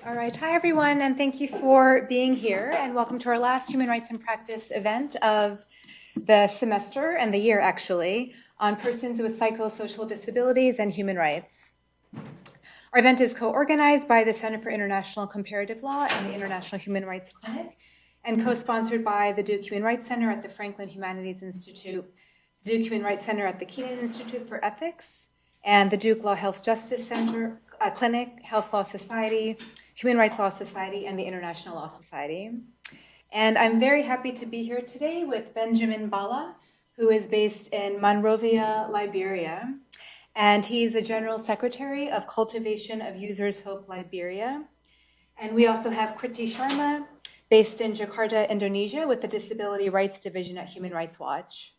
All right. Hi, everyone, and thank you for being here, and welcome to our last Human Rights in Practice event of the semester and the year, actually, on persons with psychosocial disabilities and human rights. Our event is co-organized by the Center for International Comparative Law and the International Human Rights Clinic, and co-sponsored by the Duke Human Rights Center at the Franklin Humanities Institute, the Duke Human Rights Center at the Kenan Institute for Ethics, and the Duke Law Health Justice Center, Clinic, Health Law Society, Human Rights Law Society, and the International Law Society. And I'm very happy to be here today with Benjamin Bala, who is based in Monrovia, Liberia. And he's the General Secretary of Cultivation of Users Hope Liberia. And we also have Kriti Sharma, based in Jakarta, Indonesia, with the Disability Rights Division at Human Rights Watch.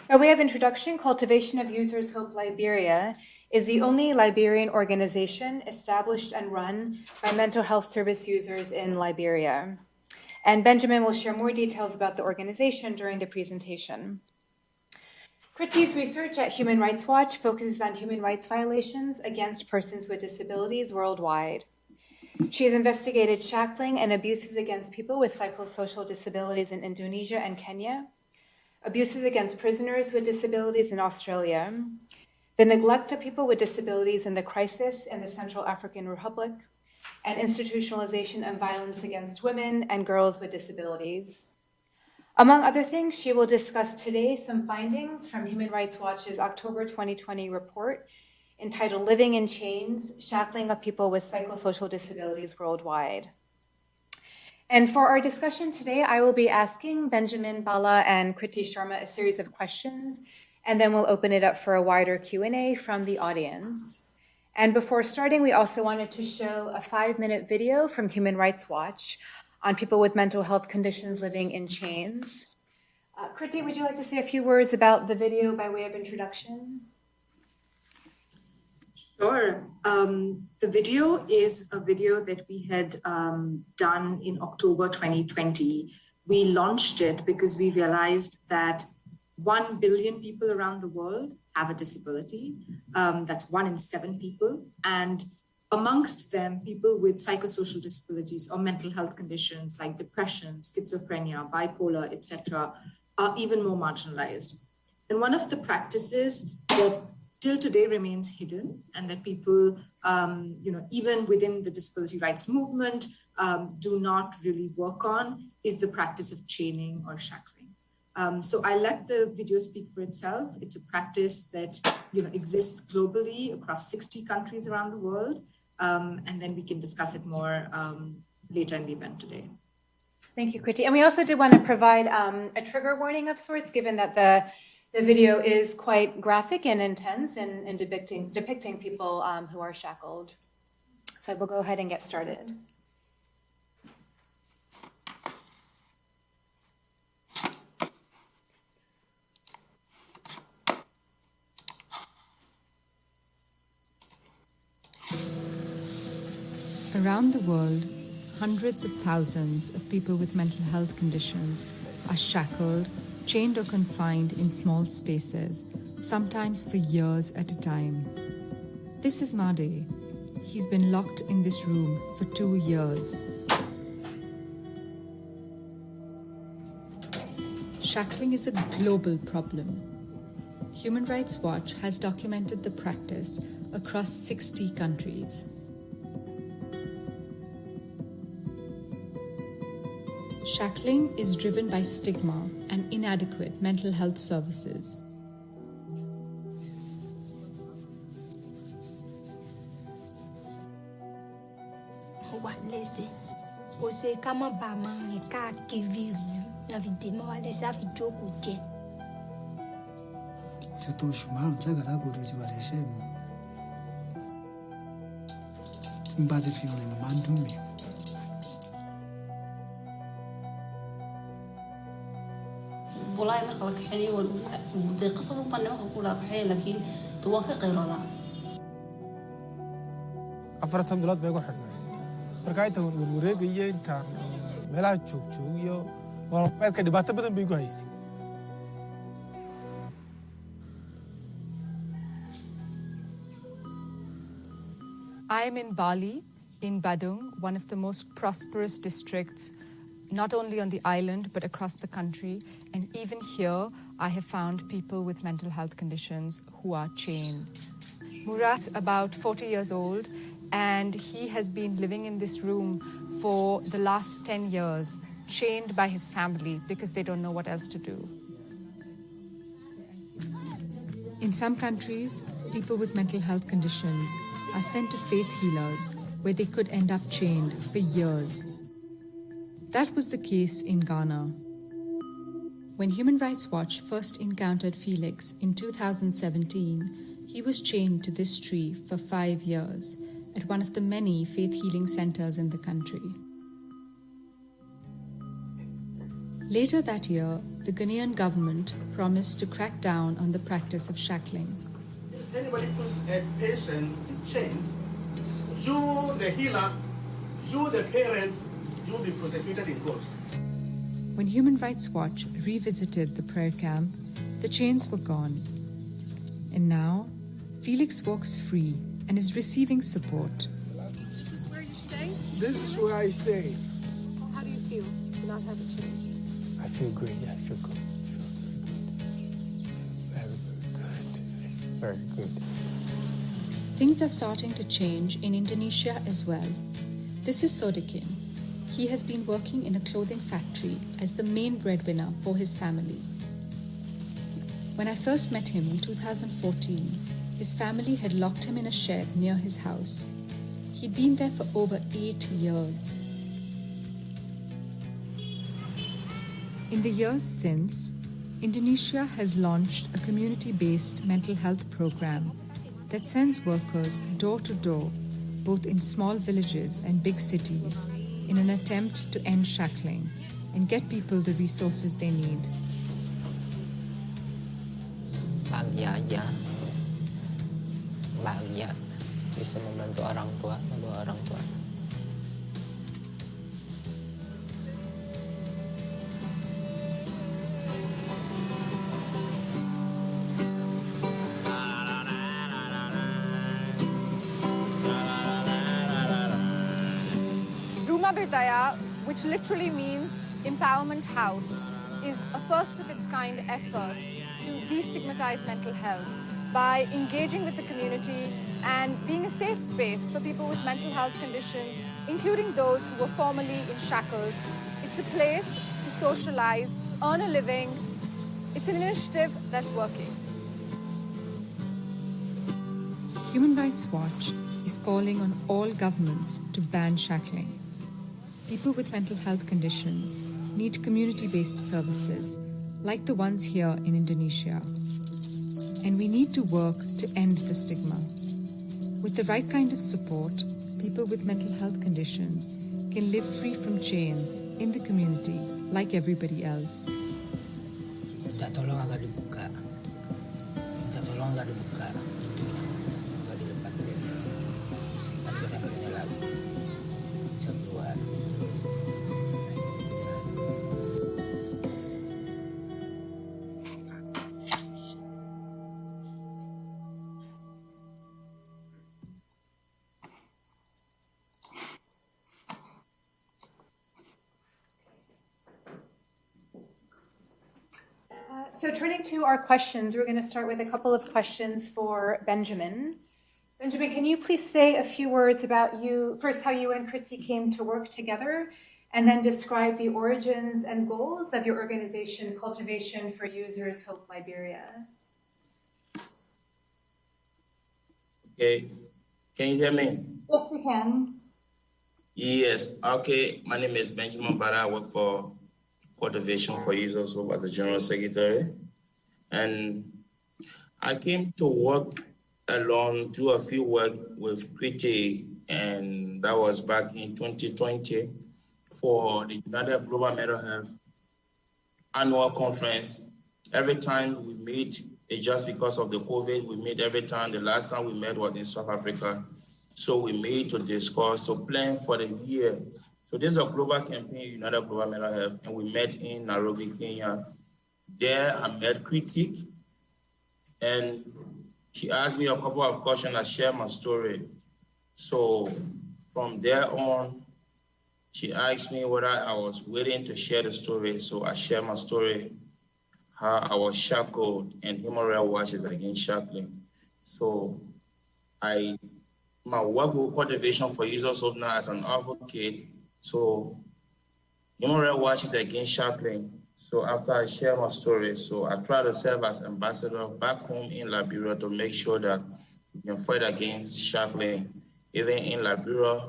By way of introduction, Cultivation of Users Hope Liberia is the only Liberian organization established and run by mental health service users in Liberia. And Benjamin will share more details about the organization during the presentation. Kriti's research at Human Rights Watch focuses on human rights violations against persons with disabilities worldwide. She has investigated shackling and abuses against people with psychosocial disabilities in Indonesia and Kenya, abuses against prisoners with disabilities in Australia, the neglect of people with disabilities in the crisis in the Central African Republic, and institutionalization of violence against women and girls with disabilities. Among other things, she will discuss today some findings from Human Rights Watch's October 2020 report entitled Living in Chains, Shackling of People with Psychosocial Disabilities Worldwide. And for our discussion today, I will be asking Benjamin Bala and Kriti Sharma a series of questions, and then we'll open it up for a wider Q&A from the audience. And before starting, we also wanted to show a 5-minute video from Human Rights Watch on people with mental health conditions living in chains. Kriti, would you like to say a few words about the video by way of introduction? Sure. The video is a video that we had done in October 2020. We launched it because we realized that 1 billion people around the world have a disability. That's 1 in 7 people. And amongst them, people with psychosocial disabilities or mental health conditions like depression, schizophrenia, bipolar, etc., are even more marginalized. And one of the practices that till today remains hidden, and that people, even within the disability rights movement, do not really work on, is the practice of chaining or shackling. So I let the video speak for itself. It's a practice that exists globally across 60 countries around the world, and then we can discuss it more later in the event today. Thank you, Kriti. And we also did want to provide a trigger warning of sorts, given that the video is quite graphic and intense in depicting people who are shackled. So we'll go ahead and get started. Around the world, hundreds of thousands of people with mental health conditions are shackled, chained or confined in small spaces, sometimes for years at a time. This is Made. He's been locked in this room for 2 years. Shackling is a global problem. Human Rights Watch has documented the practice across 60 countries. Shackling is driven by stigma and inadequate mental health services. والله ما قلت حالي ودي قصب وقنا ما أقولها بحال لكن توافق غير لا أفرتهم بلاد بيجوا حكمة بركايته والوريق يجي إنت ملا تشوف يو وربنا كده باتبدن بيجوا هيسي I am in Bali, in Badung, one of the most prosperous districts, not only on the island, but across the country. And even here, I have found people with mental health conditions who are chained. Murat's about 40 years old, and he has been living in this room for the last 10 years, chained by his family because they don't know what else to do. In some countries, people with mental health conditions are sent to faith healers where they could end up chained for years. That was the case in Ghana. When Human Rights Watch first encountered Felix in 2017, he was chained to this tree for 5 years at one of the many faith healing centers in the country. Later that year, the Ghanaian government promised to crack down on the practice of shackling. If anybody puts a patient in chains, you, the healer, you, the parent, you'll be prosecuted in court. When Human Rights Watch revisited the prayer camp, the chains were gone. And now, Felix walks free and is receiving support. This is where you stay? This is where I stay. How do you feel to not have a chain? I feel great. Yeah, I feel good. I feel very, very good. Very good. Things are starting to change in Indonesia as well. This is Sodikin. He has been working in a clothing factory as the main breadwinner for his family. When I first met him in 2014, his family had locked him in a shed near his house. He'd been there for over 8 years. In the years since, Indonesia has launched a community-based mental health program that sends workers door to door, both in small villages and big cities, in an attempt to end shackling and get people the resources they need. Bahagia aja, bahagia bisa membantu orang tua, membawa orang tua. Rumah Berdaya, which literally means empowerment house, is a first-of-its-kind effort to destigmatize mental health by engaging with the community and being a safe space for people with mental health conditions, including those who were formerly in shackles. It's a place to socialize, earn a living. It's an initiative that's working. Human Rights Watch is calling on all governments to ban shackling. People with mental health conditions need community-based services, like the ones here in Indonesia. And we need to work to end the stigma. With the right kind of support, people with mental health conditions can live free from chains in the community like everybody else. Minta tolong agar dibuka. Minta tolong agar dibuka pintunya, agar dilepas dari sini. Dan bisa kerja lagi, bisa keluar terus. Ya. So turning to our questions, we're going to start with a couple of questions for Benjamin. Benjamin, can you please say a few words about you, first how you and Kriti came to work together, and then describe the origins and goals of your organization, Cultivation for Users Hope Liberia? Okay, can you hear me? Yes, we can. Yes, okay. My name is Benjamin Bara. I work for Cultivation for Users Hope as the General Secretary. And I came to work alone, do a few work with Kriti, and that was back in 2020 for the United Global Mental Health Annual Conference. Every time we meet, it's just because of the COVID, we meet every time. The last time we met was in South Africa. So we meet to discuss, to plan for the year. So this is a global campaign, United Global Mental Health, and we met in Nairobi, Kenya. There I met Kriti, and she asked me a couple of questions. I shared my story. So From there on, she asked me whether I was willing to share the story. So I shared my story, how I was shackled and Human Rights Watch is against shackling. So my work with Cultivation for Users Hope now as an advocate. So Human Rights Watch is against shackling. So after I share my story, so I try to serve as ambassador back home in Liberia to make sure that we can fight against shackling. Even in Liberia,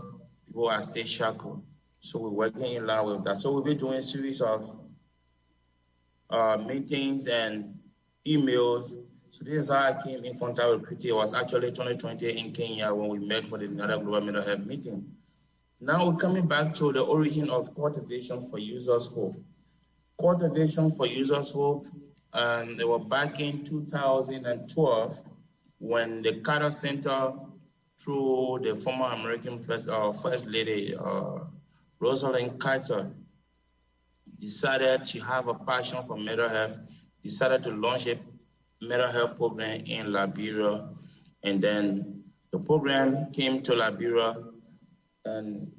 people are still shackled. So we're working in line with that. So we'll be doing a series of meetings and emails. So this is how I came in contact with Kriti. It was actually 2020 in Kenya when we met for another Global Mental Health meeting. Now we're coming back to the origin of Cultivation for Users Hope. Cultivation for Users Hope, and they were back in 2012 when the Carter Center, through the former American First Lady, Rosalind Carter, decided to have a passion for mental health, decided to launch a mental health program in Liberia. And then the program came to Liberia, and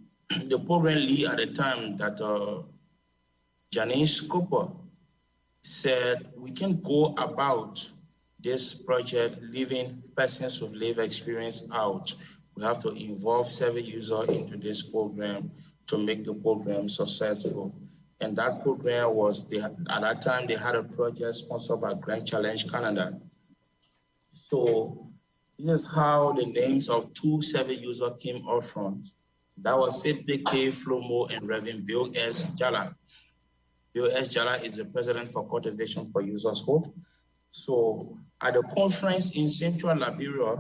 the program lead at the time that Janice Cooper said, we can go about this project leaving persons with lived experience out. We have to involve several users into this program to make the program successful. And that program was, at that time, they had a project sponsored by Grand Challenge Canada. So this is how the names of 2 survey users came up from. That was Sidney K. Flomo and Reverend Bill S. Jala. Bill S. Jala is the president for Cultivation for Users Hope. So at the conference in Central Liberia,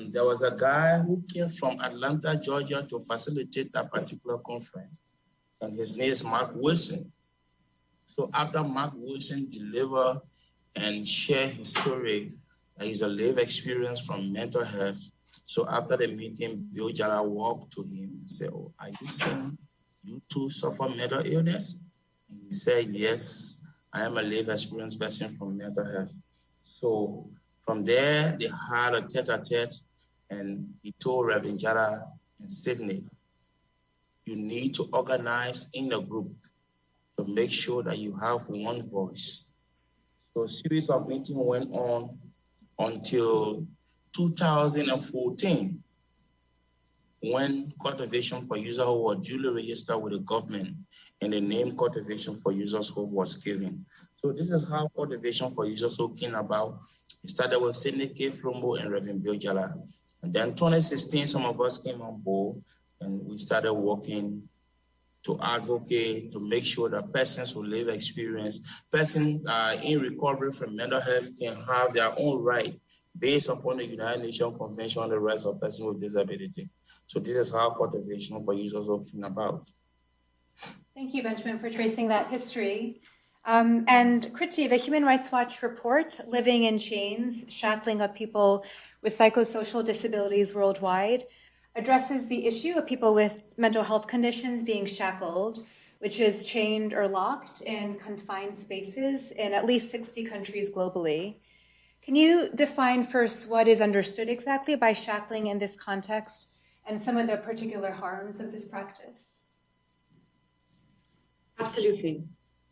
there was a guy who came from Atlanta, Georgia to facilitate that particular conference. And his name is Mark Wilson. So after Mark Wilson delivered and shared his story, he's a lived experience from mental health. So after the meeting, Bill Jala walked to him and said, oh, are you saying you too suffer mental illness? And he said, yes, I am a lived experience person from mental health. So from there, they had a tete-a-tete, and he told Reverend Jala and Sydney, you need to organize in a group to make sure that you have one voice. So a series of meetings went on until 2014, when Cultivation for Users Hope was duly registered with the government and the name Cultivation for Users Hope was given. So this is how Cultivation for Users Hope came about. It started with Sidney K. Flomo and Reverend Bill Jala. And then 2016, some of us came on board and we started working to advocate, to make sure that persons who live experience, persons in recovery from mental health can have their own right based upon the United Nations Convention on the Rights of Persons with Disability. So this is how Cultivation for Users Hope came about. Thank you, Benjamin, for tracing that history. And Kriti, the Human Rights Watch report, Living in Chains, Shackling of People with Psychosocial Disabilities Worldwide, addresses the issue of people with mental health conditions being shackled, which is chained or locked in confined spaces in at least 60 countries globally. Can you define first what is understood exactly by shackling in this context and some of the particular harms of this practice? Absolutely.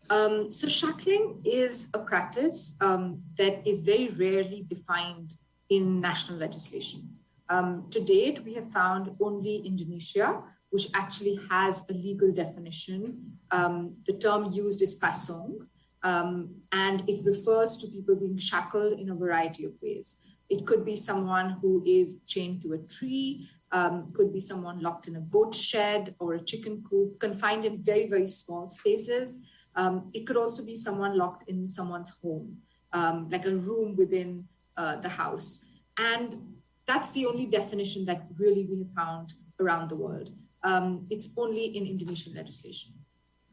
So shackling is a practice that is very rarely defined in national legislation. To date, we have found only Indonesia, which actually has a legal definition. The term used is pasung, and it refers to people being shackled in a variety of ways. It could be someone who is chained to a tree, could be someone locked in a goat shed or a chicken coop, confined in very, very small spaces. It could also be someone locked in someone's home, like a room within the house. And that's the only definition that really we have found around the world. It's only in Indonesian legislation.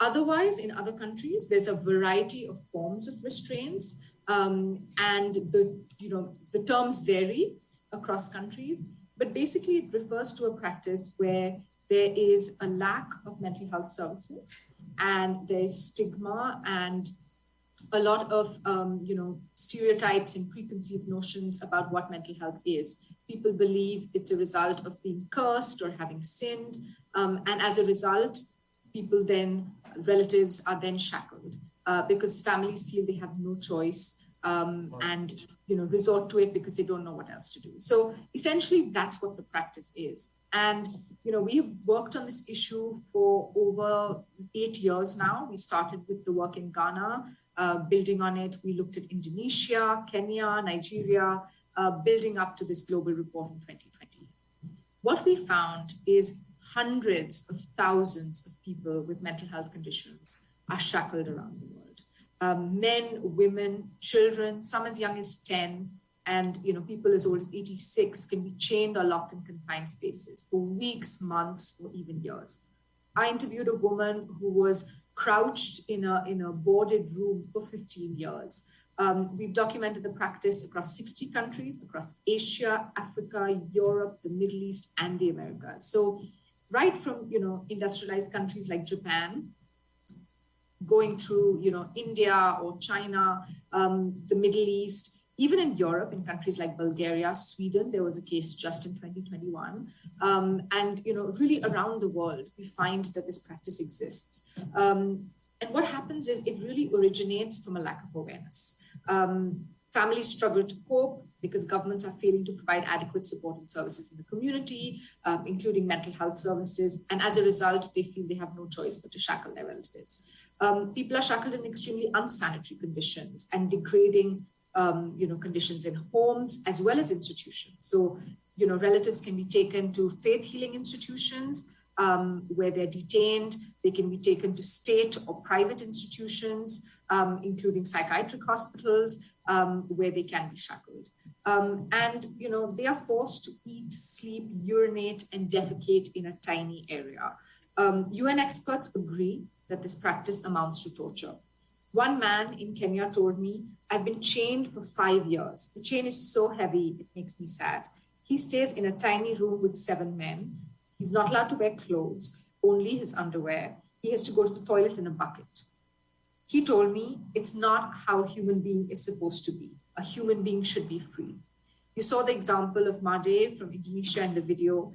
Otherwise, in other countries, there's a variety of forms of restraints, and the terms vary across countries. But basically, it refers to a practice where there is a lack of mental health services, and there's stigma and a lot of stereotypes and preconceived notions about what mental health is. people believe it's a result of being cursed or having sinned. And as a result, people then, relatives are then shackled because families feel they have no choice and resort to it because they don't know what else to do. So essentially, that's what the practice is. And we've worked on this issue for over 8 years now. We started with the work in Ghana, building on it. We looked at Indonesia, Kenya, Nigeria, building up to this global report in 2020. What we found is hundreds of thousands of people with mental health conditions are shackled around the world. Men, women, children, some as young as 10, and people as old as 86 can be chained or locked in confined spaces for weeks, months, or even years. I interviewed a woman who was crouched in a boarded room for 15 years. We've documented the practice across 60 countries, across Asia, Africa, Europe, the Middle East, and the Americas. So right from industrialized countries like Japan, going through India or China, the Middle East, even in Europe, in countries like Bulgaria, Sweden, there was a case just in 2021. And really around the world, we find that this practice exists. And what happens is it really originates from a lack of awareness. Families struggle to cope because governments are failing to provide adequate support and services in the community, including mental health services. And as a result, they feel they have no choice but to shackle their relatives. People are shackled in extremely unsanitary conditions and degrading conditions in homes as well as institutions. So, relatives can be taken to faith healing institutions where they're detained. They can be taken to state or private institutions, including psychiatric hospitals, where they can be shackled. And they are forced to eat, sleep, urinate, and defecate in a tiny area. UN experts agree that this practice amounts to torture. One man in Kenya told me, "I've been chained for 5 years. The chain is so heavy, it makes me sad." He stays in a tiny room with 7 men. He's not allowed to wear clothes, only his underwear. He has to go to the toilet in a bucket. He told me it's not how a human being is supposed to be. A human being should be free. You saw the example of Made from Indonesia in the video.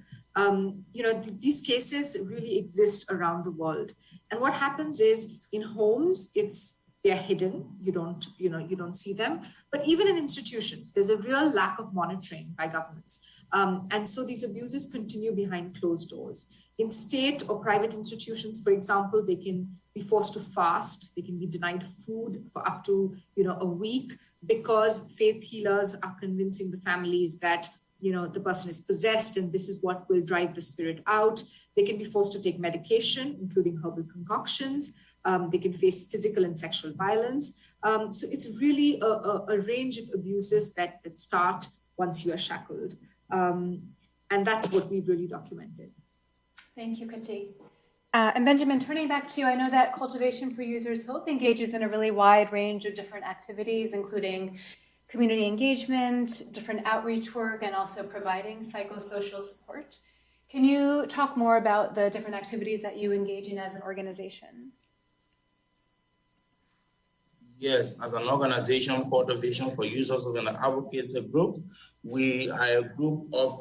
These cases really exist around the world. And what happens is in homes, they're hidden. You don't see them. But even in institutions, there's a real lack of monitoring by governments. And so these abuses continue behind closed doors. In state or private institutions, for example, they can be forced to fast. They can be denied food for up to a week because faith healers are convincing the families that the person is possessed and this is what will drive the spirit out. They can be forced to take medication, including herbal concoctions. They can face physical and sexual violence. So it's really a range of abuses that start once you are shackled. And that's what we've really documented. Thank you, Kati. And Benjamin, turning back to you, I know that Cultivation for Users Hope engages in a really wide range of different activities, including community engagement, different outreach work, and also providing psychosocial support. Can you talk more about the different activities that you engage in as an organization? Yes, as an organization, Cultivation for Users of an Advocacy Group, we are a group of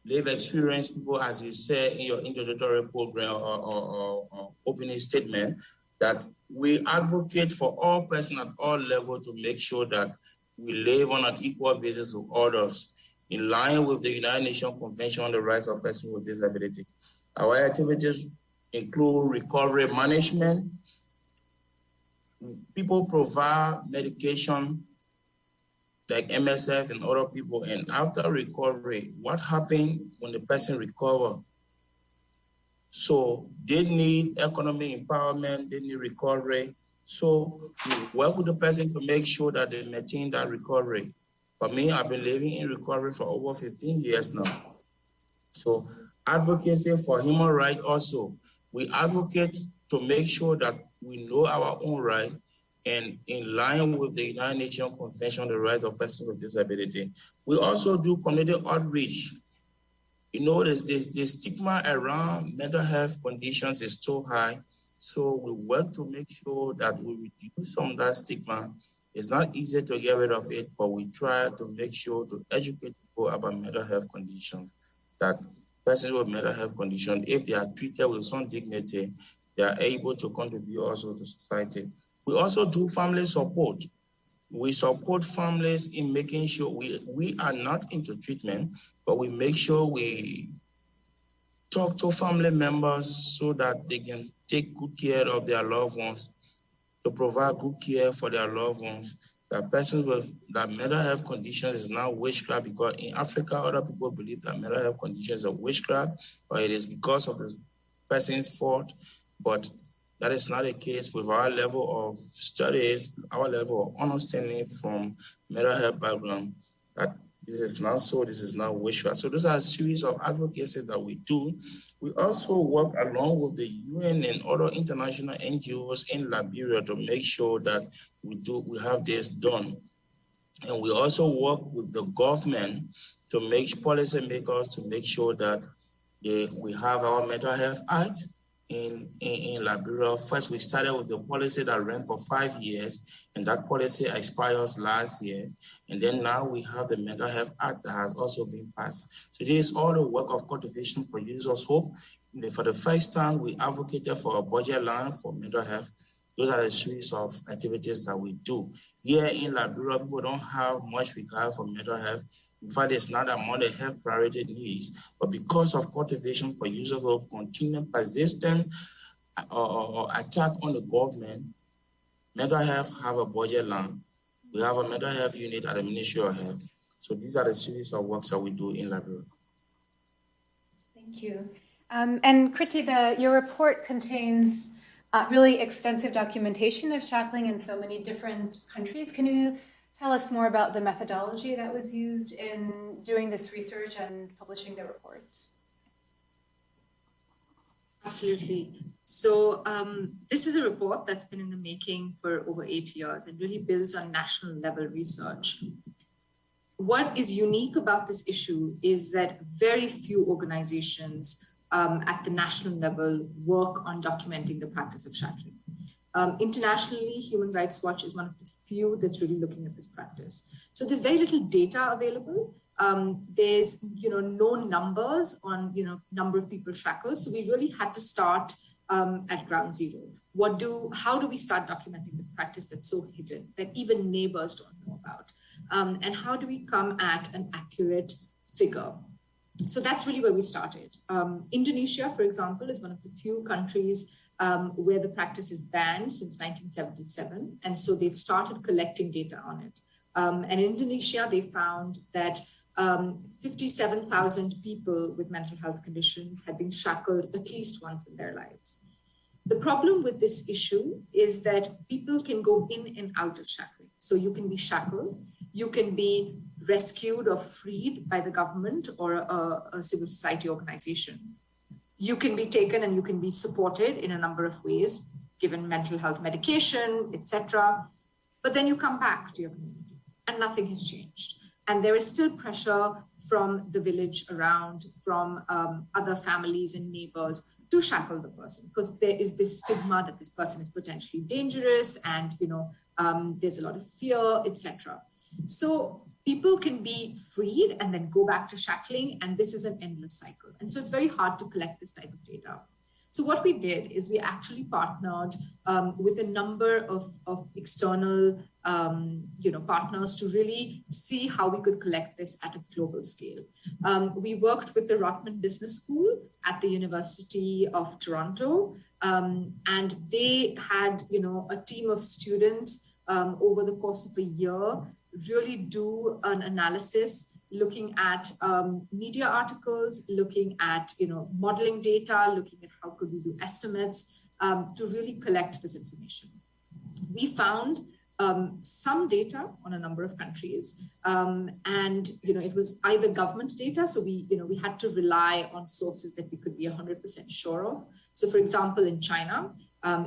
lived experience people, as you said in your introductory program or opening statement, that we advocate for all persons at all levels to make sure that we live on an equal basis with others, in line with the United Nations Convention on the Rights of Persons with Disability. Our activities include recovery management. People provide medication like MSF and other people, and after recovery, what happened when the person recovers? So they need economic empowerment, they need recovery. So we work with the person to make sure that they maintain that recovery. For me, I've been living in recovery for over 15 years now. So advocacy for human rights also. We advocate to make sure that we know our own rights and in line with the United Nations Convention on the Rights of Persons with Disability. We also do community outreach. The stigma around mental health conditions is too high. So we work to make sure that we reduce some of that stigma It's not easy to get rid of it, but we try to make sure to educate people about mental health conditions, that persons with mental health condition, if they are treated with some dignity, they are able to contribute also to society. We also do family support. We support families in making sure we are not into treatment, but we make sure we talk to family members so that they can take good care of their loved ones, to provide good care for their loved ones. That persons with that mental health conditions is now witchcraft, because in Africa, other people believe that mental health conditions are witchcraft, or it is because of the person's fault. But that is not the case with our level of studies, our level of understanding from mental health background, that this is not so, this is not witchcraft. So those are a series of advocacy that we do. We also work along with the UN and other international NGOs in Liberia to make sure that we have this done. And we also work with the government to make policymakers to make sure that we have our mental health act in Liberia. First, we started with the policy that ran for 5 years, and that policy expires last year. And then now we have the Mental Health Act that has also been passed. So this is all the work of Cultivation for Users' Hope. For the first time, we advocated for a budget line for mental health. Those are the series of activities that we do. Here in Liberia, people don't have much regard for mental health. In fact, it's not among the health priority needs, but because of Cultivation for Users of continuing persistent attack on the government, mental health have a budget line. We have a mental health unit at the Ministry of Health. So these are the series of works that we do in Liberia. Thank you. And Kriti, your report contains really extensive documentation of shackling in so many different countries. Can you tell us more about the methodology that was used in doing this research and publishing the report? Absolutely. So this is a report that's been in the making for over 8 years and really builds on national level research. What is unique about this issue is that very few organizations at the national level work on documenting the practice of shackling. Internationally, Human Rights Watch is one of the few that's really looking at this practice. So there's very little data available. There's no numbers on number of people shackled. So we really had to start at ground zero. How do we start documenting this practice that's so hidden that even neighbors don't know about? And how do we come at an accurate figure? So that's really where we started. Indonesia, for example, is one of the few countries where the practice is banned since 1977. And so they've started collecting data on it. And in Indonesia, they found that 57,000 people with mental health conditions had been shackled at least once in their lives. The problem with this issue is that people can go in and out of shackling. So you can be shackled, you can be rescued or freed by the government or a civil society organization. You can be taken and you can be supported in a number of ways, given mental health medication, etc. But then you come back to your community and nothing has changed. And there is still pressure from the village around, from other families and neighbors to shackle the person, because there is this stigma that this person is potentially dangerous and there's a lot of fear, etc. So people can be freed and then go back to shackling, and this is an endless cycle. And so it's very hard to collect this type of data. So what we did is we actually partnered with a number of external partners to really see how we could collect this at a global scale. We worked with the Rotman Business School at the University of Toronto, and they had a team of students over the course of a year really do an analysis looking at media articles, looking at modeling data, looking at how could we do estimates to really collect this information. We found some data on a number of countries, and it was either government data, so we had to rely on sources that we could be 100% sure of. So, for example, in China,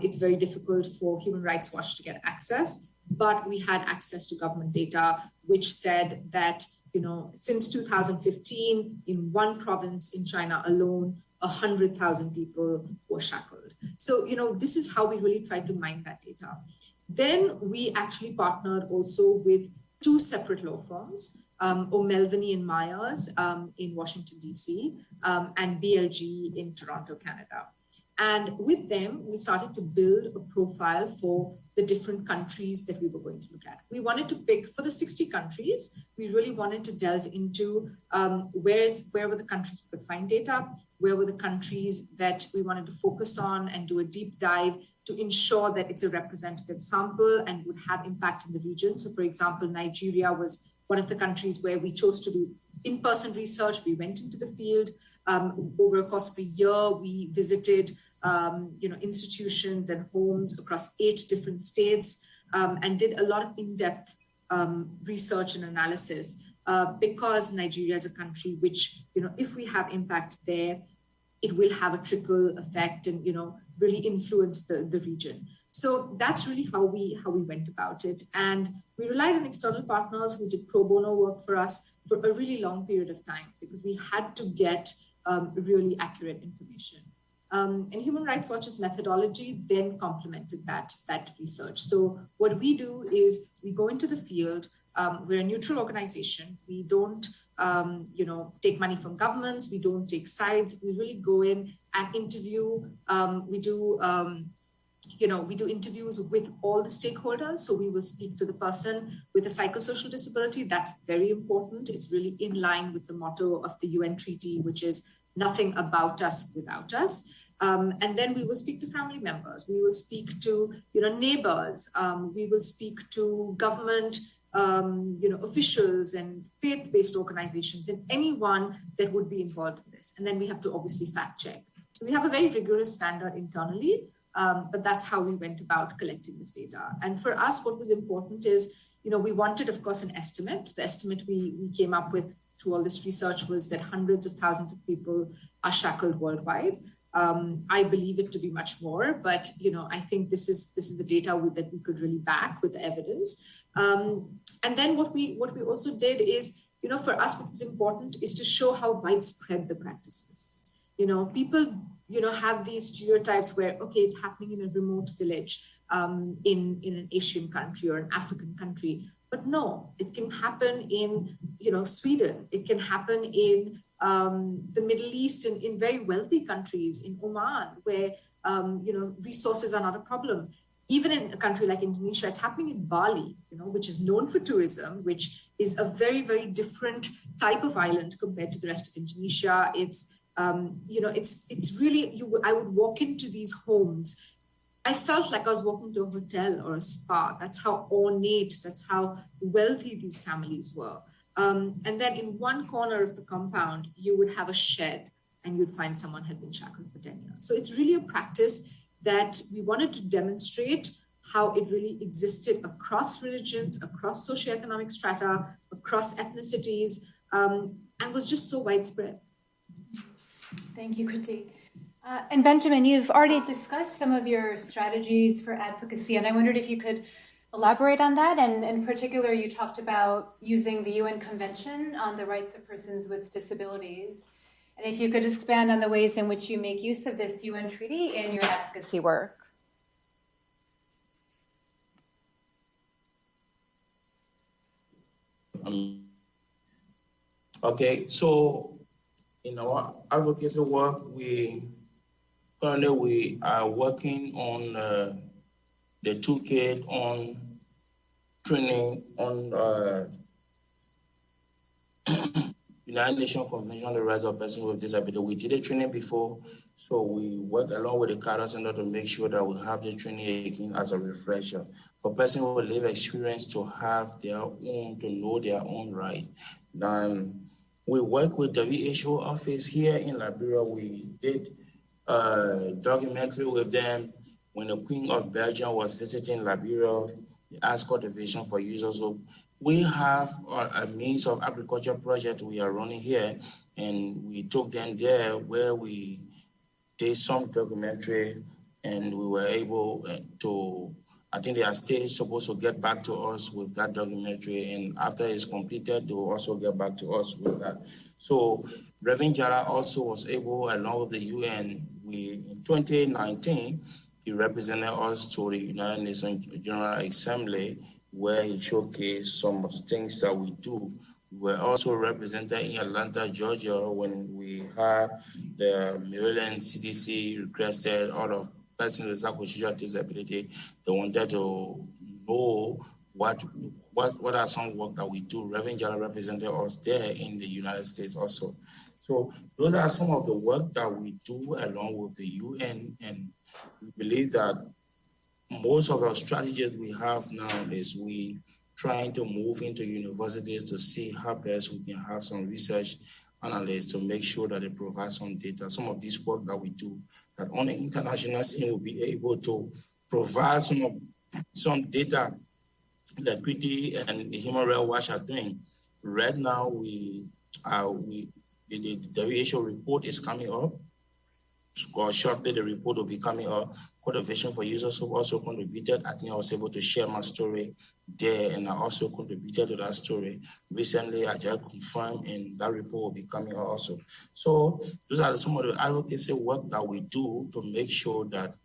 it's very difficult for Human Rights Watch to get access, but we had access to government data, which said that since 2015, in one province in China alone, 100,000 people were shackled. So, this is how we really tried to mine that data. Then we actually partnered also with 2 separate law firms, O'Melveny and Myers in Washington, D.C., and BLG in Toronto, Canada. And with them, we started to build a profile for the different countries that we were going to look at. We wanted to pick, for the 60 countries, we really wanted to delve into where were the countries we could find data, where were the countries that we wanted to focus on and do a deep dive to ensure that it's a representative sample and would have impact in the region. So for example, Nigeria was one of the countries where we chose to do in-person research. We went into the field. Over a course of a year, we visited institutions and homes across 8 different states and did a lot of in-depth research and analysis because Nigeria is a country which, if we have impact there, it will have a trickle effect and, really influence the region. So that's really how we went about it. And we relied on external partners who did pro bono work for us for a really long period of time because we had to get really accurate information. And Human Rights Watch's methodology then complemented that research. So what we do is we go into the field. We're a neutral organization. We don't, take money from governments. We don't take sides. We really go in and interview. We do interviews with all the stakeholders. So we will speak to the person with a psychosocial disability. That's very important. It's really in line with the motto of the UN treaty, which is nothing about us without us. And then we will speak to family members. We will speak to, neighbors. We will speak to government, officials and faith-based organizations and anyone that would be involved in this. And then we have to obviously fact check. So we have a very rigorous standard internally, but that's how we went about collecting this data. And for us, what was important is, we wanted, of course, an estimate. The estimate we came up with through all this research was that hundreds of thousands of people are shackled worldwide. I believe it to be much more, but I think this is the data that we could really back with the evidence. And then what we also did is, for us, what was important is to show how widespread the practice is. People, have these stereotypes where, okay, it's happening in a remote village in an Asian country or an African country, but no, it can happen in, Sweden. It can happen in the Middle East and in very wealthy countries, in Oman, where, resources are not a problem. Even in a country like Indonesia, it's happening in Bali, which is known for tourism, which is a very, very different type of island compared to the rest of Indonesia. It's, it's really, I would walk into these homes. I felt like I was walking to a hotel or a spa. That's how ornate, that's how wealthy these families were. And then in one corner of the compound, you would have a shed and you'd find someone had been shackled for 10 years. So it's really a practice that we wanted to demonstrate how it really existed across religions, across socioeconomic strata, across ethnicities, and was just so widespread. Thank you, Kriti. And Benjamin, you've already discussed some of your strategies for advocacy, and I wondered if you could elaborate on that. And in particular, you talked about using the UN Convention on the Rights of Persons with Disabilities. And if you could expand on the ways in which you make use of this UN treaty in your advocacy work. Okay, so in our advocacy work, we are working on the toolkit on training on United Nations Convention on the Rights of Persons with Disability. We did a training before, so we worked along with the Carter Center to make sure that we have the training again as a refresher for persons with lived experience to have their own, to know their own right. Then we work with the WHO office here in Liberia. We did a documentary with them when the Queen of Belgium was visiting Liberia, the ASCOT Division for Users. So we have a means of agriculture project we are running here, and we took them there where we did some documentary, and we were able to, I think they are still supposed to get back to us with that documentary, and after it's completed, they will also get back to us with that. So Reverend Jara also was able, along with the UN, in 2019, he represented us to the United Nations General Assembly, where he showcased some of the things that we do. We were also represented in Atlanta, Georgia, when we had the Maryland CDC requested all of persons with psychosocial disability. They wanted to know what are some work that we do. Reverend Jala represented us there in the United States also. So those are some of the work that we do along with the UN, and we believe that most of our strategies we have now is we trying to move into universities to see how best we can have some research analysts to make sure that they provide some data. Some of this work that we do, that on the international scene will be able to provide some data that Kriti and the Human Rights Watch are doing. Right now, the WHO report is coming up. Or shortly, the report will be coming up. Code of Vision for Users who also contributed. I think I was able to share my story there, and I also contributed to that story. Recently, I just confirmed, and that report will be coming out also. So those are some of the advocacy work that we do to make sure that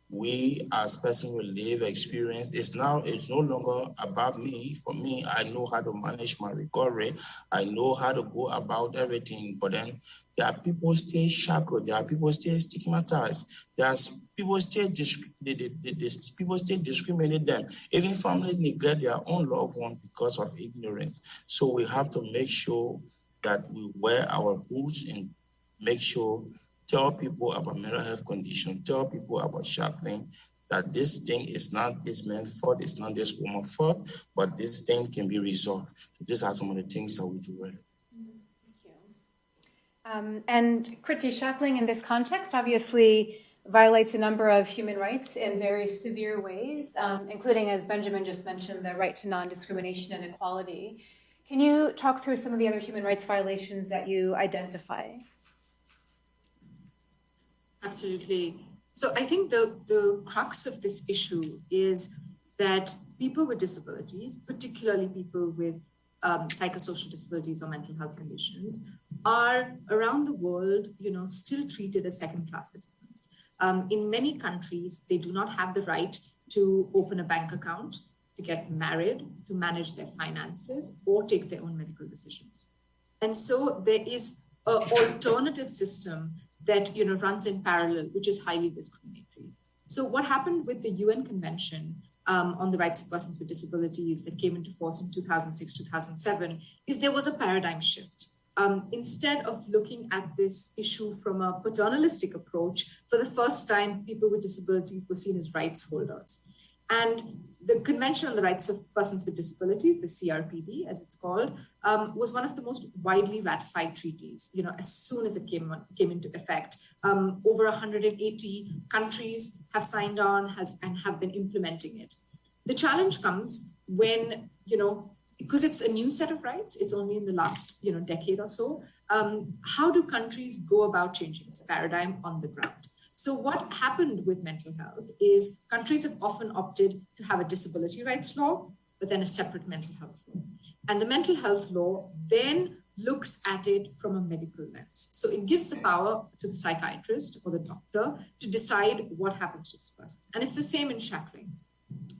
we as persons with lived experience, it's no longer about me. For me, I know how to manage my recovery. I know how to go about everything, but then there are people still shackled. There are people still stigmatized. There are people still people still discriminate them. Even families neglect their own loved ones because of ignorance. So we have to make sure that we wear our boots and make sure, tell people about mental health condition, tell people about shackling, that this thing is not this man's fault, it's not this woman's fault, but this thing can be resolved. So these are some of the things that we do well. And Kriti, shackling in this context obviously violates a number of human rights in very severe ways, including, as Benjamin just mentioned, the right to non-discrimination and equality. Can you talk through some of the other human rights violations that you identify? Absolutely. So I think the crux of this issue is that people with disabilities, particularly people with psychosocial disabilities or mental health conditions, are around the world, still treated as second-class citizens. In many countries, they do not have the right to open a bank account, to get married, to manage their finances, or take their own medical decisions. And so there is an alternative system that runs in parallel, which is highly discriminatory. So what happened with the UN Convention on the Rights of Persons with Disabilities that came into force in 2006, 2007, is there was a paradigm shift. Instead of looking at this issue from a paternalistic approach, for the first time, people with disabilities were seen as rights holders. And the Convention on the Rights of Persons with Disabilities, the CRPD, as it's called, was one of the most widely ratified treaties, as soon as it came into effect. Over 180 countries have signed on and have been implementing it. The challenge comes when, because it's a new set of rights, it's only in the last, decade or so, how do countries go about changing this paradigm on the ground? So what happened with mental health is countries have often opted to have a disability rights law, but then a separate mental health law. And the mental health law then looks at it from a medical lens. So it gives the power to the psychiatrist or the doctor to decide what happens to this person. And it's the same in shackling.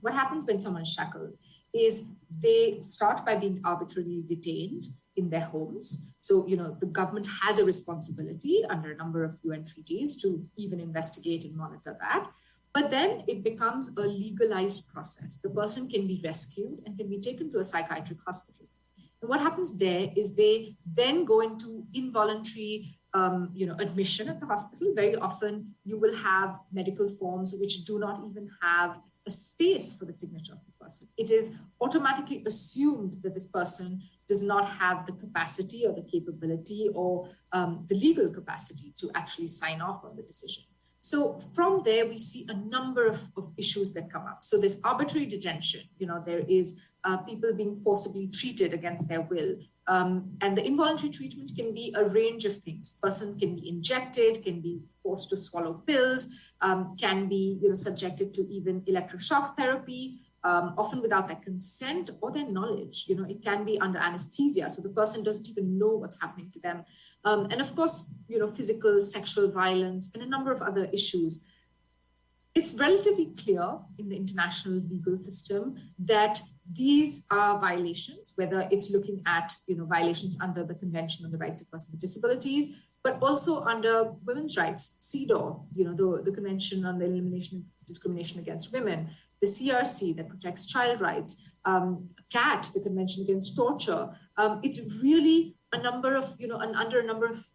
What happens when someone is shackled is they start by being arbitrarily detained in their homes. So, the government has a responsibility under a number of UN treaties to even investigate and monitor that. But then it becomes a legalized process. The person can be rescued and can be taken to a psychiatric hospital. And what happens there is they then go into involuntary admission at the hospital. Very often you will have medical forms which do not even have a space for the signature of the person. It is automatically assumed that this person does not have the capacity or the capability or the legal capacity to actually sign off on the decision. So from there, we see a number of issues that come up. So there's arbitrary detention. There is people being forcibly treated against their will. And the involuntary treatment can be a range of things. Person can be injected, can be forced to swallow pills, can be subjected to even electroshock therapy, often without their consent or their knowledge. It can be under anesthesia, so the person doesn't even know what's happening to them. And of course, physical, sexual violence, and a number of other issues. it's relatively clear in the international legal system that these are violations, whether it's looking at violations under the Convention on the Rights of Persons with Disabilities, but also under women's rights, CEDAW, the Convention on the Elimination of Discrimination Against Women, the CRC that protects child rights, CAT, the Convention Against Torture. It's really under a number of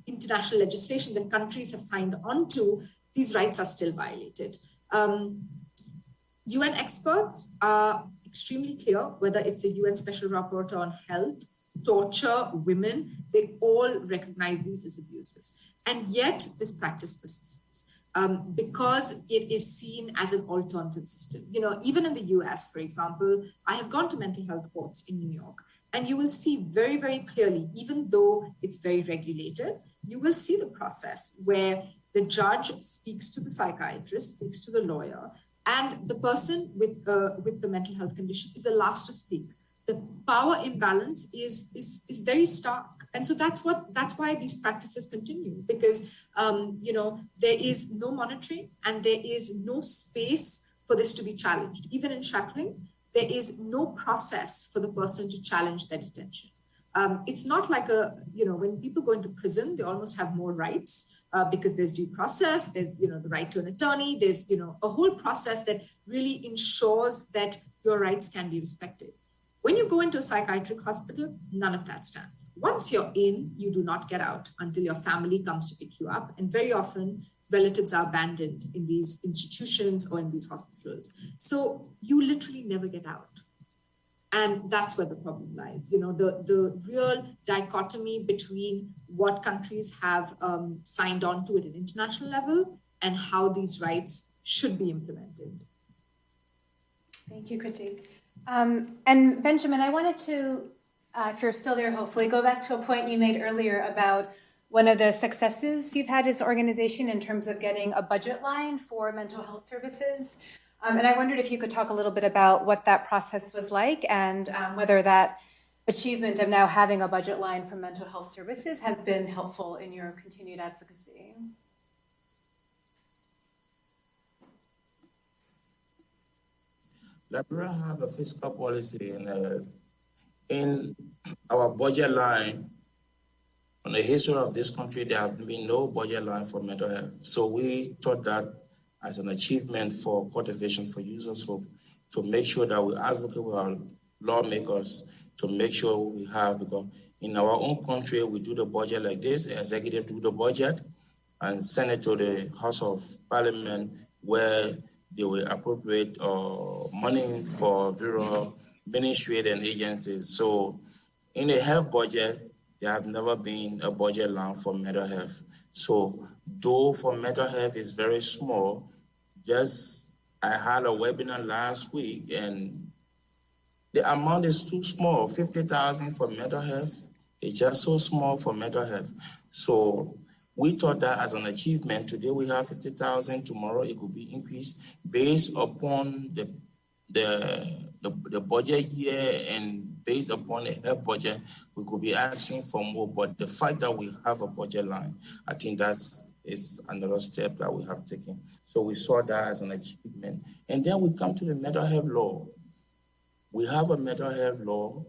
international legislation that countries have signed on to. These rights are still violated. UN experts are extremely clear, whether it's the UN Special Rapporteur on Health, torture, women, they all recognize these as abuses. And yet this practice persists because it is seen as an alternative system. Even in the US, for example, I have gone to mental health courts in New York, and you will see very, very clearly, even though it's very regulated, you will see the process where the judge speaks to the psychiatrist, speaks to the lawyer, and the person with the mental health condition is the last to speak. The power imbalance is very stark, and so that's why these practices continue, because there is no monitoring and there is no space for this to be challenged. Even in shackling, there is no process for the person to challenge their detention. It's not like when people go into prison, they almost have more rights because there's due process, there's the right to an attorney, there's a whole process that really ensures that your rights can be respected. When you go into a psychiatric hospital, none of that stands. Once you're in, you do not get out until your family comes to pick you up, and very often relatives are abandoned in these institutions or in these hospitals. So you literally never get out. And that's where the problem lies. The real dichotomy between what countries have signed on to at an international level and how these rights should be implemented. Thank you, Kriti. And Benjamin, I wanted to, if you're still there, hopefully, go back to a point you made earlier about one of the successes you've had as an organization in terms of getting a budget line for mental health services. And I wondered if you could talk a little bit about what that process was like and whether that achievement of now having a budget line for mental health services has been helpful in your continued advocacy. Liberia have a fiscal policy, and in our budget line, on the history of this country, there has been no budget line for mental health. So we thought that as an achievement for Cultivation for Users Hope, to make sure that we advocate with our lawmakers to make sure we have, because in our own country, we do the budget like this, the executive do the budget and send it to the House of Parliament where they will appropriate money for various ministries and agencies. So in the health budget, there has never been a budget line for mental health. So though for mental health is very small, I had a webinar last week and the amount is too small. 50,000 for mental health is just so small for mental health. So we thought that as an achievement. Today we have 50,000. Tomorrow it could be increased based upon the budget year and based upon the health budget. We could be asking for more, but the fact that we have a budget line, I think is another step that we have taken. So we saw that as an achievement. And then we come to the mental health law. We have a mental health law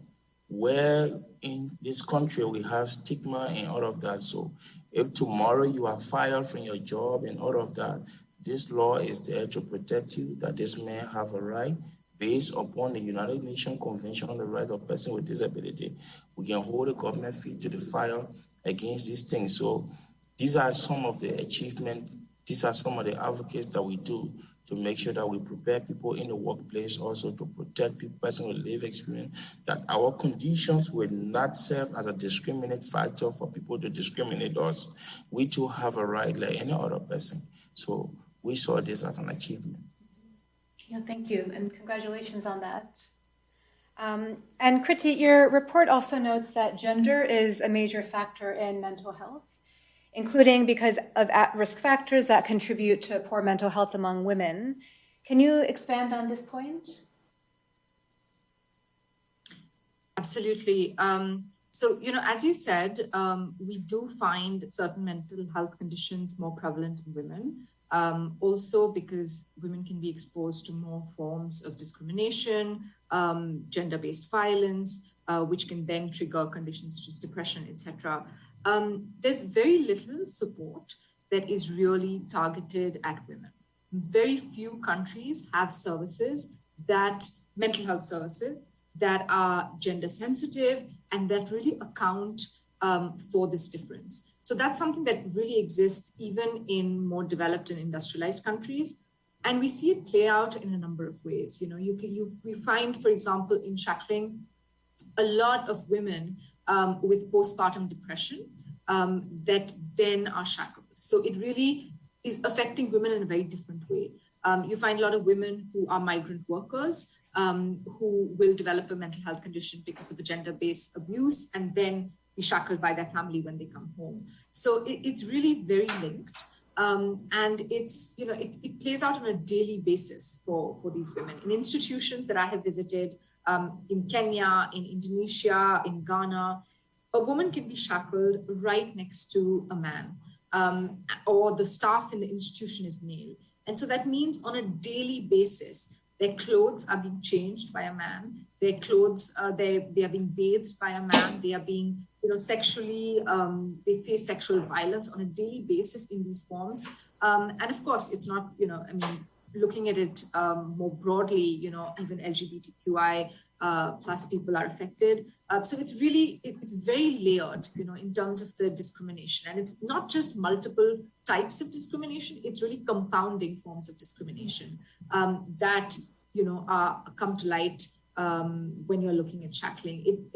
where in this country we have stigma and all of that. So if tomorrow you are fired from your job and all of that, this law is there to protect you, that this man have a right based upon the United Nations Convention on the Rights of Persons with Disability. We can hold the government feet to the fire against these things. So these are some of the achievements. These are some of the advocates that we do to make sure that we prepare people in the workplace, also to protect people, persons with lived experience, that our conditions will not serve as a discriminate factor for people to discriminate us. We too have a right like any other person. So we saw this as an achievement. Yeah, thank you, and congratulations on that. And Kriti, your report also notes that gender is a major factor in mental health, including because of at-risk factors that contribute to poor mental health among women. Can you expand on this point? Absolutely. So, as you said, we do find certain mental health conditions more prevalent in women. Also because women can be exposed to more forms of discrimination, gender-based violence, which can then trigger conditions such as depression, etc. There's very little support that is really targeted at women. Very few countries have services mental health services that are gender sensitive and that really account for this difference. So that's something that really exists even in more developed and industrialized countries. And we see it play out in a number of ways. We find, for example, in shackling, a lot of women with postpartum depression that then are shackled. So it really is affecting women in a very different way. You find a lot of women who are migrant workers who will develop a mental health condition because of a gender-based abuse and then be shackled by their family when they come home. So it's really very linked. And it plays out on a daily basis for these women. In institutions that I have visited in Kenya, in Indonesia, in Ghana, a woman can be shackled right next to a man, or the staff in the institution is male. And so that means on a daily basis, their clothes are being changed by a man. Their clothes, they are being bathed by a man. They are being, sexually, they face sexual violence on a daily basis in these forms. And of course, it's not, looking at it more broadly, even LGBTQI plus people are affected. So it's very layered, in terms of the discrimination. And it's not just multiple types of discrimination, it's really compounding forms of discrimination that, come to light when you're looking at shackling.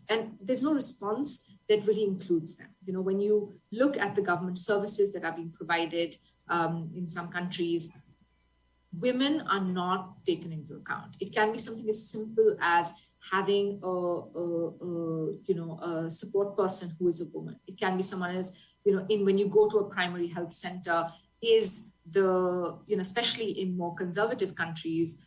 And there's no response that really includes them. When you look at the government services that are being provided in some countries, women are not taken into account. It can be something as simple as having a support person who is a woman. It can be someone else, when you go to a primary health center, especially in more conservative countries,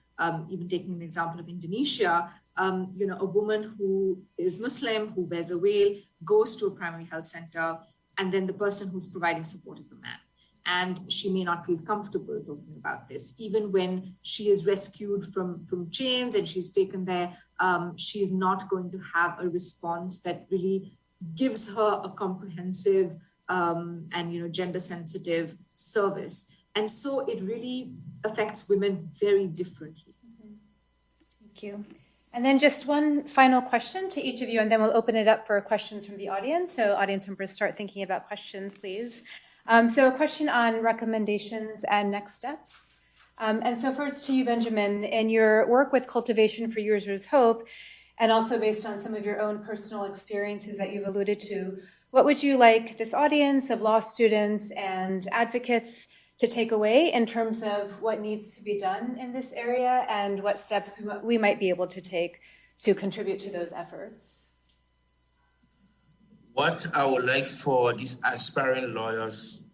even taking an example of Indonesia, a woman who is Muslim, who wears a veil, goes to a primary health center, and then the person who's providing support is a man. And she may not feel comfortable talking about this. Even when she is rescued from chains and she's taken there, she is not going to have a response that really gives her a comprehensive and gender sensitive service. And so it really affects women very differently. Thank you. And then just one final question to each of you, and then we'll open it up for questions from the audience. So audience members, start thinking about questions, please. So a question on recommendations and next steps. And so first to you, Benjamin, in your work with Cultivation for Users' Hope, and also based on some of your own personal experiences that you've alluded to, what would you like this audience of law students and advocates to take away in terms of what needs to be done in this area and what steps we might be able to take to contribute to those efforts? What I would like for these aspiring lawyers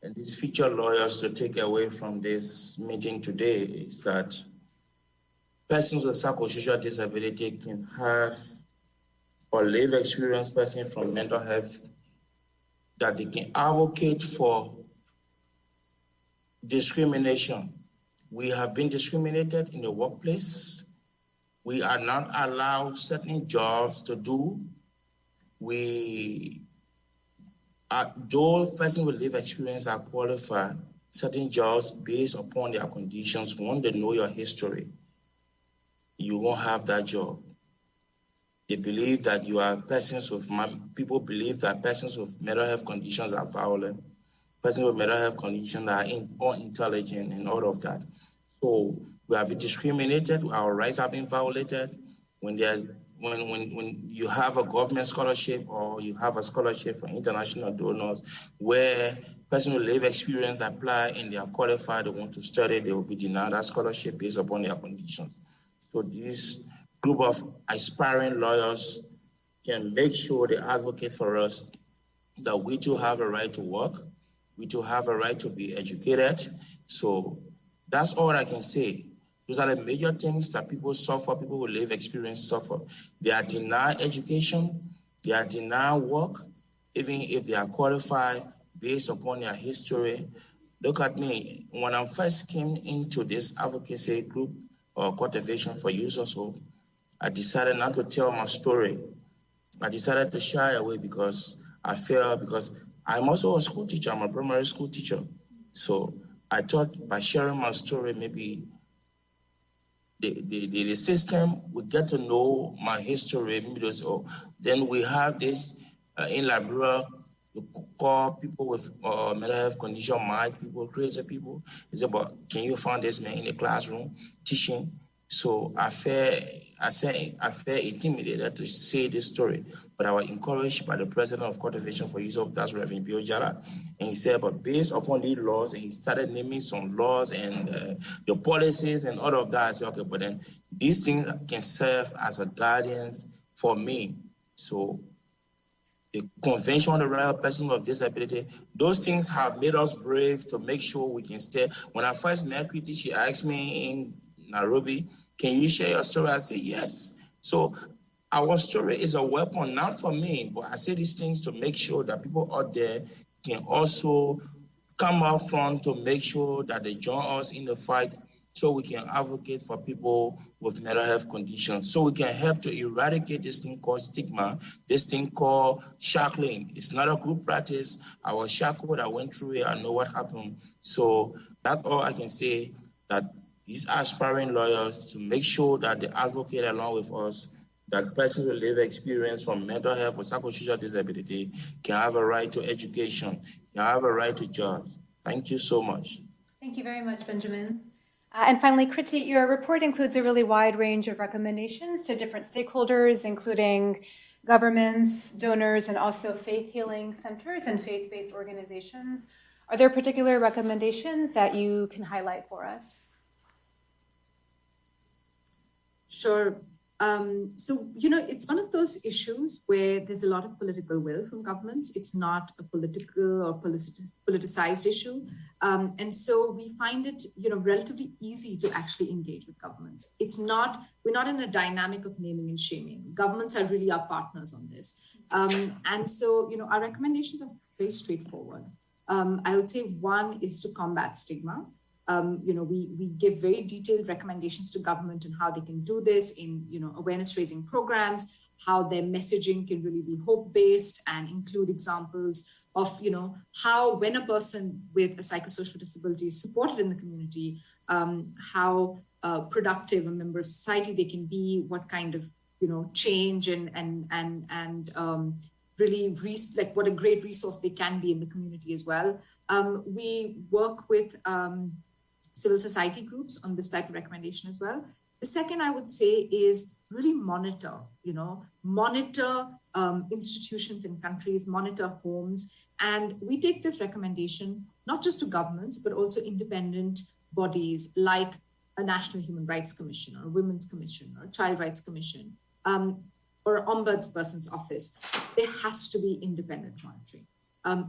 and these future lawyers to take away from this meeting today is that persons with psychosocial disability can have or live experience person from mental health, that they can advocate for discrimination. We have been discriminated in the workplace. We are not allowed certain jobs to do. Those persons with lived experience are qualified certain jobs based upon their conditions. When they know your history, you won't have that job. They believe that people believe that persons with mental health conditions are violent. Persons with mental health conditions are unintelligent and all of that. So we have been discriminated, our rights have been violated. When you have a government scholarship or you have a scholarship from international donors where persons with lived experience apply and they are qualified, they want to study, they will be denied that scholarship based upon their conditions. So this group of aspiring lawyers can make sure they advocate for us that we too have a right to work, we too have a right to be educated. So that's all I can say. Those are the major things that people suffer, people with lived experience suffer. They are denied education, they are denied work, even if they are qualified based upon their history. look at me. When I first came into this advocacy group or Court of Action for Youth also, I decided not to tell my story. I decided to shy away because I felt, because I'm also a school teacher, I'm a primary school teacher. So I thought by sharing my story, maybe the system would get to know my history. Maybe those, then we have this in Liberia, you call people with mental health condition, mad people, crazy people. It's about, can you find this man in the classroom teaching? So I felt intimidated to say this story, but I was encouraged by the president of Court of Action for Youth, that's Reverend Bio Jara, and he said, but based upon these laws, and he started naming some laws and the policies and all of that. I said, okay, but then these things can serve as a guidance for me. So the Convention on the Right of Persons with Disability, those things have made us brave to make sure we can stay. When I first met Kriti, she asked me in Nairobi, can you share your story? I said, yes. So our story is a weapon, not for me, but I say these things to make sure that people out there can also come out front to make sure that they join us in the fight, so we can advocate for people with mental health conditions, so we can help to eradicate this thing called stigma, this thing called shackling. It's not a group practice. I was shackled, I went through it, I know what happened. So that's all I can say, that these aspiring lawyers to make sure that they advocate along with us, that persons with lived experience from mental health or psychosocial disability can have a right to education, can have a right to jobs. Thank you so much. Thank you very much, Benjamin. And finally, Kriti, your report includes a really wide range of recommendations to different stakeholders, including governments, donors, and also faith healing centers and faith-based organizations. Are there particular recommendations that you can highlight for us? Sure. So, it's one of those issues where there's a lot of political will from governments. It's not a political or politicized issue. And so we find it, relatively easy to actually engage with governments. We're not in a dynamic of naming and shaming. Governments are really our partners on this. And so, our recommendations are very straightforward. I would say one is to combat stigma. We give very detailed recommendations to government on how they can do this in, awareness raising programs, how their messaging can really be hope-based and include examples of, how when a person with a psychosocial disability is supported in the community, how productive a member of society they can be, what kind of, change and really what a great resource they can be in the community as well. We work with civil society groups on this type of recommendation as well. The second I would say is really monitor institutions in countries, monitor homes. And we take this recommendation not just to governments, but also independent bodies like a National Human Rights Commission or a Women's Commission or a Child Rights Commission or an Ombudsperson's office. There has to be independent monitoring.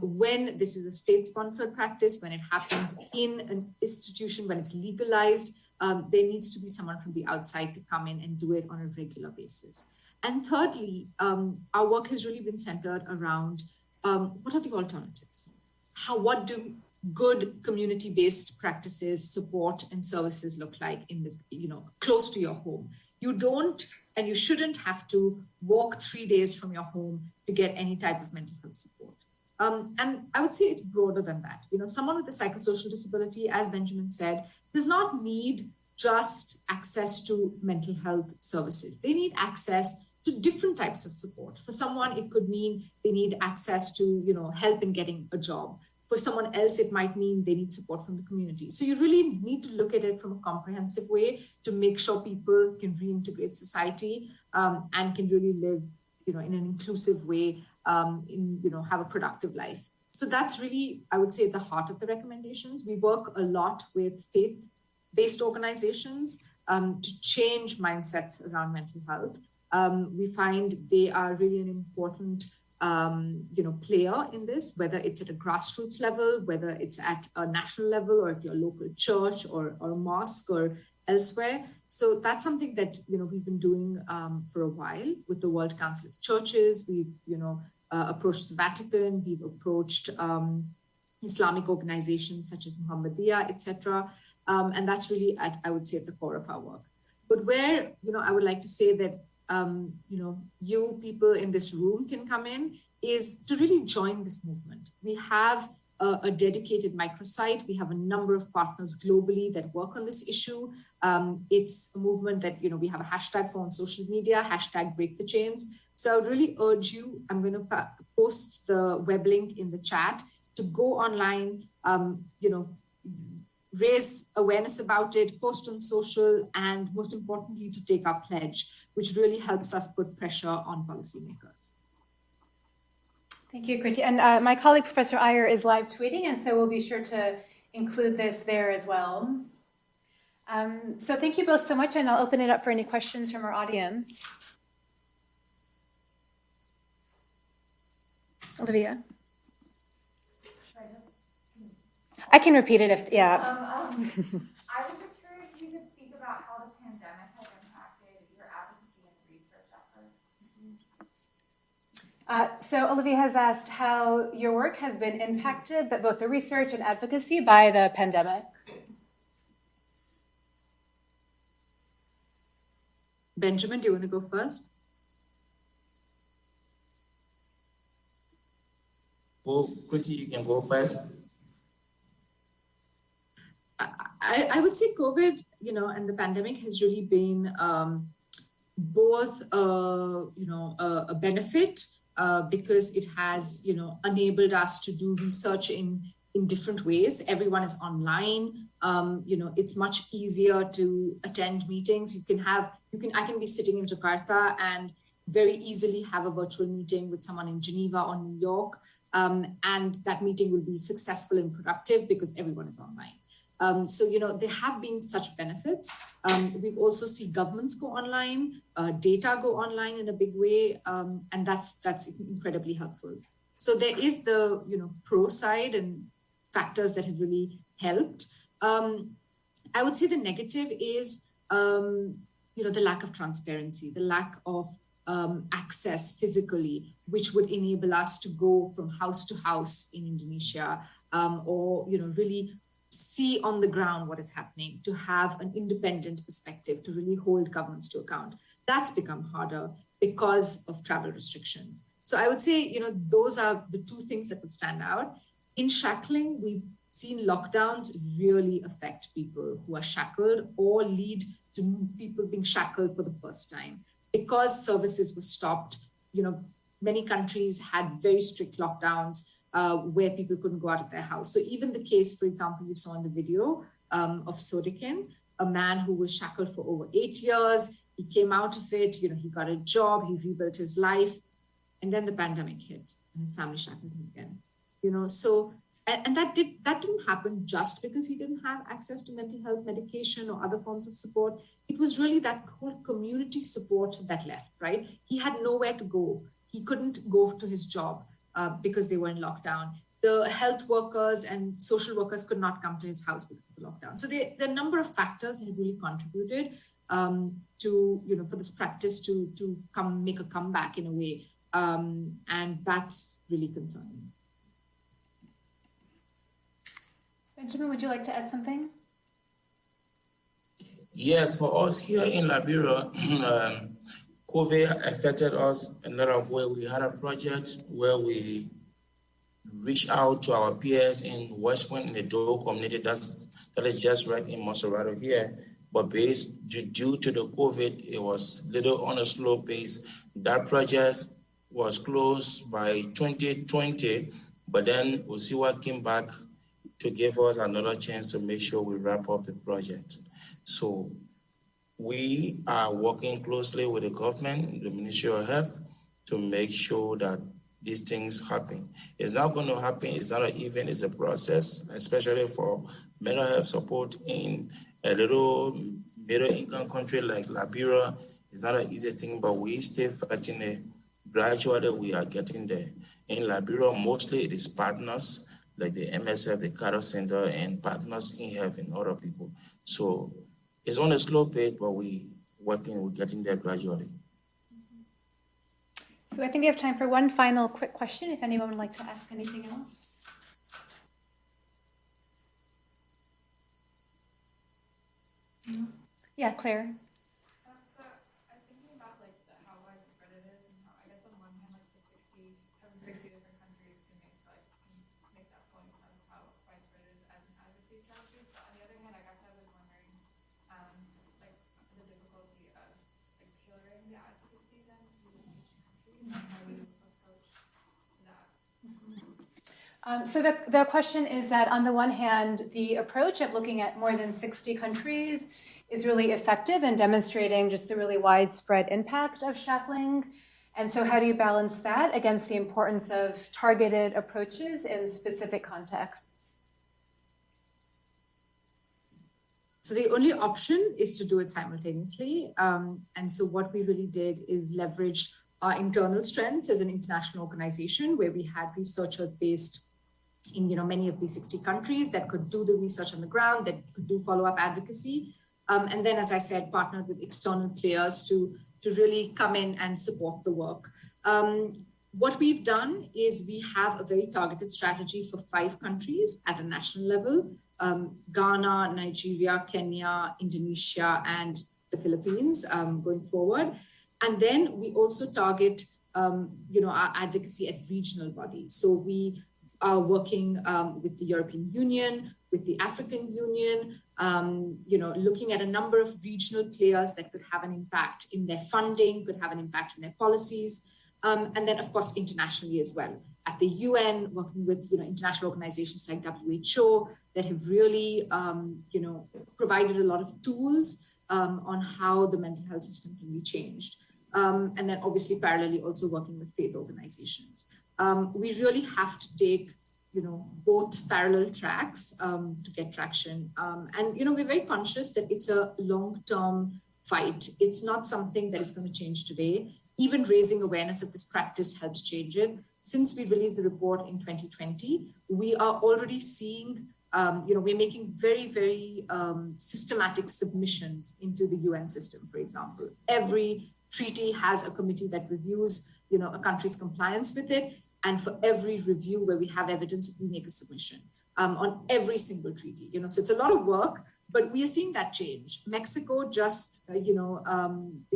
When this is a state-sponsored practice, when it happens in an institution, when it's legalized, there needs to be someone from the outside to come in and do it on a regular basis. And thirdly, our work has really been centered around what are the alternatives? What do good community-based practices, support, and services look like in the, close to your home? You don't and you shouldn't have to walk 3 days from your home to get any type of mental health support. And I would say it's broader than that. Someone with a psychosocial disability, as Benjamin said, does not need just access to mental health services. They need access to different types of support. For someone, it could mean they need access to, help in getting a job. For someone else, it might mean they need support from the community. So you really need to look at it from a comprehensive way to make sure people can reintegrate society and can really live, in an inclusive way, have a productive life. So that's really, I would say, at the heart of the recommendations. We work a lot with faith-based organizations to change mindsets around mental health. We find they are really an important player in this, whether it's at a grassroots level, whether it's at a national level or at your local church or a mosque or elsewhere. So that's something that, we've been doing for a while with the World Council of Churches. We've, approached the Vatican. We've approached Islamic organizations such as Muhammadiyah, etc. And that's really, I would say, at the core of our work. But where, I would like to say that, you people in this room can come in is to really join this movement. We have a dedicated microsite. We have a number of partners globally that work on this issue. It's a movement that, we have a hashtag for on social media, hashtag Break the Chains. So I would really urge you, I'm going to post the web link in the chat, to go online, raise awareness about it, post on social, and most importantly, to take our pledge, which really helps us put pressure on policymakers. Thank you, Kriti. And my colleague, Professor Iyer, is live tweeting, and so we'll be sure to include this there as well. So thank you both so much, and I'll open it up for any questions from our audience. Olivia? I can repeat it if, yeah. I was just curious if you could speak about how the pandemic has impacted your advocacy and research efforts. So Olivia has asked how your work has been impacted, but both the research and advocacy, by the pandemic. Benjamin, do you want to go first? Well, Kriti, you can go first. I would say COVID, and the pandemic has really been both, a benefit because it has, enabled us to do research in different ways. Everyone is online. It's much easier to attend meetings. I can be sitting in Jakarta and very easily have a virtual meeting with someone in Geneva or New York. And that meeting will be successful and productive because everyone is online. So, there have been such benefits. We've also seen governments go online, data go online in a big way, and that's incredibly helpful. So there is the, pro side and factors that have really helped. I would say the negative is, the lack of transparency, the lack of access physically, which would enable us to go from house to house in Indonesia, or, really see on the ground what is happening, to have an independent perspective, to really hold governments to account. That's become harder because of travel restrictions. So I would say, those are the two things that would stand out. In shackling, we've seen lockdowns really affect people who are shackled or lead to people being shackled for the first time. Because services were stopped, many countries had very strict lockdowns, where people couldn't go out of their house. So even the case, for example, you saw in the video of Sodikin, a man who was shackled for over 8 years, he came out of it, he got a job, he rebuilt his life, and then the pandemic hit and his family shackled him again. So, and that didn't happen just because he didn't have access to mental health medication or other forms of support. It was really that whole community support that left, right? He had nowhere to go. He couldn't go to his job. Because they were in lockdown. The health workers and social workers could not come to his house because of the lockdown. So there are a number of factors that have really contributed to, for this practice to make a comeback in a way. And that's really concerning. Benjamin, would you like to add something? Yes, for us here in Liberia, COVID affected us in a lot of ways. We had a project where we reached out to our peers in West Point in the Dole community that is just right in Monserrato here. But due to the COVID, it was little on a slow pace. That project was closed by 2020, but then Usiwa came back to give us another chance to make sure we wrap up the project. So we are working closely with the government, the Ministry of Health, to make sure that these things happen. It's not going to happen. It's not an event. It's a process, especially for mental health support in a little middle-income country like Liberia. It's not an easy thing, but we stay fighting it. Gradually, we are getting there. In Liberia, mostly it is partners like the MSF, the Carter Center, and partners in health and other people. So it's on a slow pace, but we're getting there gradually. So I think we have time for one final quick question, if anyone would like to ask anything else. Yeah, Claire. I'm thinking about like how widespread it is, and how I guess on one hand, like having 60 different countries can make that point of how widespread it is as an advocacy strategy. But on the other hand, I guess I was wondering, like the difficulty of like tailoring the advocacy then to each country, and how you approach that. So the question is that on the one hand, the approach of looking at more than 60 countries is really effective in demonstrating just the really widespread impact of shackling. And so how do you balance that against the importance of targeted approaches in specific contexts? So the only option is to do it simultaneously. And so what we really did is leverage our internal strengths as an international organization, where we had researchers based in many of these 60 countries that could do the research on the ground, that could do follow-up advocacy. And then, as I said, partnered with external players to really come in and support the work. What we've done is we have a very targeted strategy for 5 countries at a national level: Ghana, Nigeria, Kenya, Indonesia, and the Philippines going forward. And then we also target, our advocacy at regional bodies. So we are working with the European Union, with the African Union, looking at a number of regional players that could have an impact in their funding, could have an impact in their policies, and then, of course, internationally as well. At the UN, working with international organizations like WHO that have really, provided a lot of tools on how the mental health system can be changed. And then obviously parallelly also working with faith organizations. We really have to take, both parallel tracks to get traction. And, we're very conscious that it's a long-term fight. It's not something that is going to change today. Even raising awareness of this practice helps change it. Since we released the report in 2020, we are already seeing, we're making very, very systematic submissions into the UN system, for example. Every treaty has a committee that reviews, a country's compliance with it. And for every review where we have evidence, we make a submission on every single treaty. So it's a lot of work, but we are seeing that change. Mexico just, the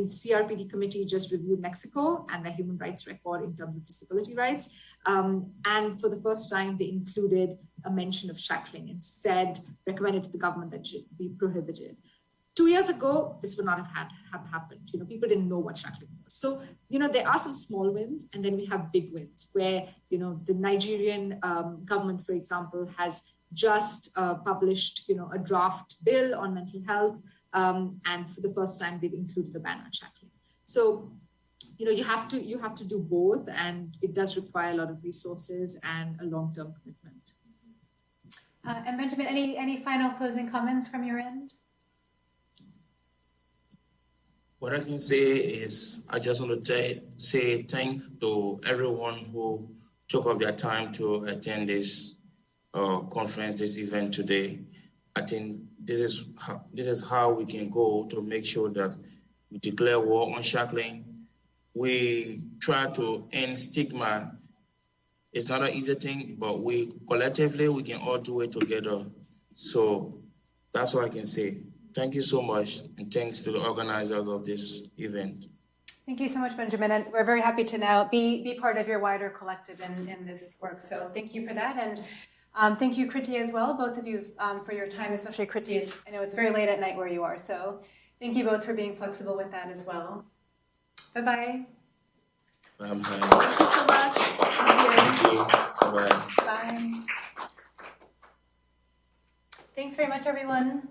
CRPD committee just reviewed Mexico and their human rights record in terms of disability rights. And for the first time, they included a mention of shackling and recommended to the government that it should be prohibited. 2 years ago, this would not have happened. People didn't know what shackling was. So, there are some small wins, and then we have big wins where, the Nigerian government, for example, has just published, a draft bill on mental health. And for the first time, they've included a ban on shackling. So, you have to do both, and it does require a lot of resources and a long-term commitment. And Benjamin, any final closing comments from your end? What I can say is I just want to say thank to everyone who took up their time to attend this conference, this event today. I think this is how we can go to make sure that we declare war on shackling. We try to end stigma. It's not an easy thing, but we collectively can all do it together. So that's what I can say. Thank you so much, and thanks to the organizers of this event. Thank you so much, Benjamin, and we're very happy to now be part of your wider collective in this work. So thank you for that, and thank you, Kriti, as well, both of you for your time, especially Kriti. I know it's very late at night where you are, so thank you both for being flexible with that as well. Bye-bye. Bye-bye. Thank you so much. Thank you. Bye-bye. Bye. Thanks very much, everyone.